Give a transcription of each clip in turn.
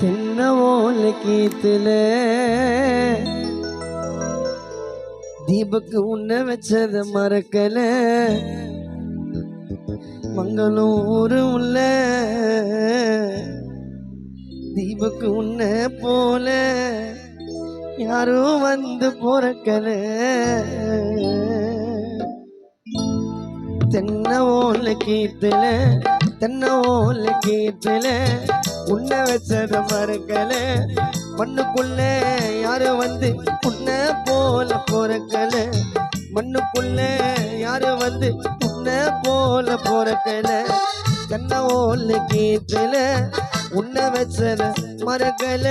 தென்னவோல கீத்துல தீபக்கு உன்ன வச்சத மறக்கல மங்களூர் உள்ள தீபக்கு உன்ன போல யாரும் வந்து பொறக்கல தென்னவோல கீத்துல உன்ன வச்சத மறக்கல மண்ணுக்குள்ள யாரும் வந்து உன்ன போல பொறக்கல மண்ணுக்குள்ள யாரும் வந்து உன்ன போல பொறக்கல தென்னவோல கீத்துல உன்ன வச்சத மறக்கல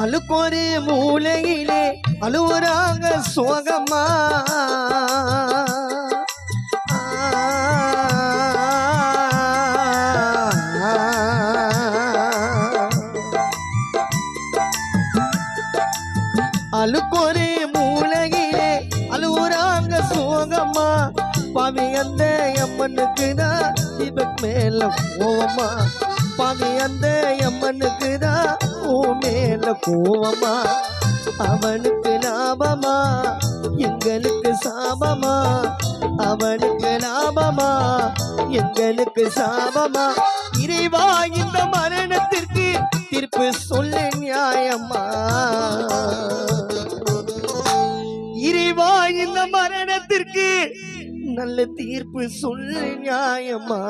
அழுக்கொரு மூலையிலே அழுவுறாங்க சோகமா அழுக்கொரு மூலையிலே அழுவுறாங்க சோகமா பாவி அந்த அம்மனுக்கு தான் தீபக் மேல கோவமா பாவி அந்த அம்மனுக்கு தான் மேல கோவமா அவனுக்கு லாபமா எங்களுக்கு சாபமா அவனுக்கு லாபமா எங்களுக்கு சாபமா இறைவா இந்த மரணத்திற்கு தீர்ப்பு சொல்ல நியாயமா இறைவா இந்த மரணத்திற்கு நல்ல தீர்ப்பு சொல்ல நியாயமா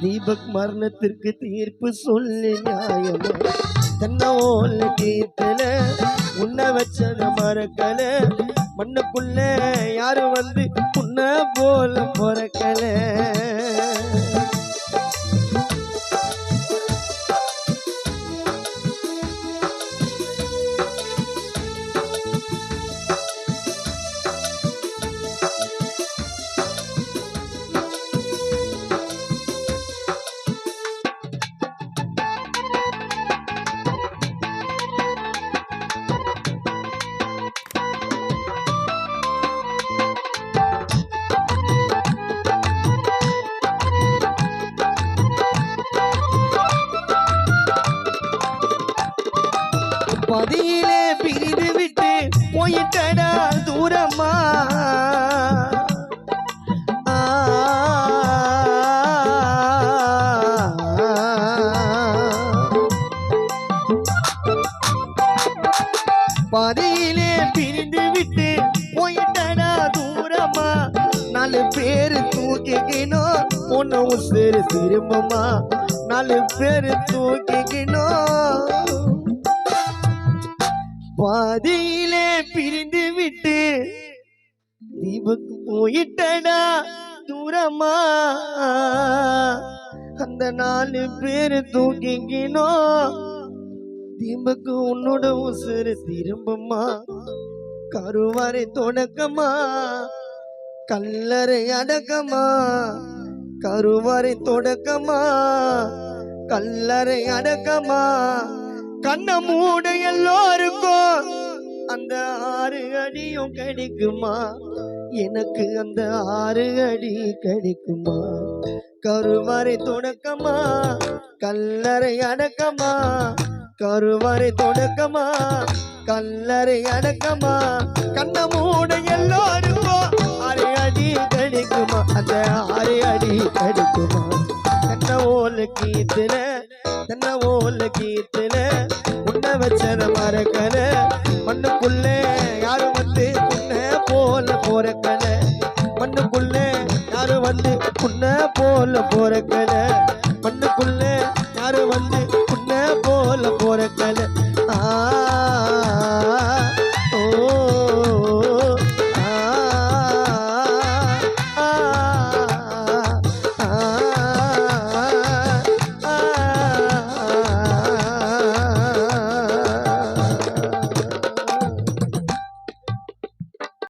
தீபக் மரணத்திற்கு தீர்ப்பு சொல்லி நியாயமா தென்னவோல கீத்துல உன்ன வச்சத மறக்கல மண்ணுக்குள்ள யாரும் வந்து உன்ன போல பொறக்கல பதியிலே பிரிந்து விட்டு போயிட்டடா தூரமா பதியிலே பிரிந்து விட்டு போயிட்டடா தூரமா 4 பேரு தூக்கிக்கணும் ஒன்னு உசுறு திரும்பமா 4 பேரு தூக்கிக்கணும் பாதியிலே பிரிந்து விட்டு தீபக்கு போயிட்டடா தூரமா அந்த 4 பேரு தூக்கிக்கணும் தீபக்கு உன்னோட உசுறு திரும்பமா கருவறை தொடக்கமா கல்லறை அடக்கமா கருவறை தொடக்கமா கல்லறை அடக்கமா கண்ண மூட எல்லோருக்கும் அந்த 6 அடியும் கிடைக்குமா எனக்கு அந்த 6 அடி கிடைக்குமா கருவறை தொடக்கமா கல்லறை அடக்கமா கருவறை தொடக்கமா கல்லறை அடக்கமா கண்ண மூட எல்லோருக்கும் 6 அடி கிடைக்குமா அந்த 6 அடி கிடைக்குமா தென்னவோல கீத்துல உன்ன வச்சத மறக்கல மண்ணுக்குள்ள யாரும் வந்து உன்ன போல பொறக்கல மண்ணுக்குள்ள யாரும் வந்து உன்ன போல பொறக்கல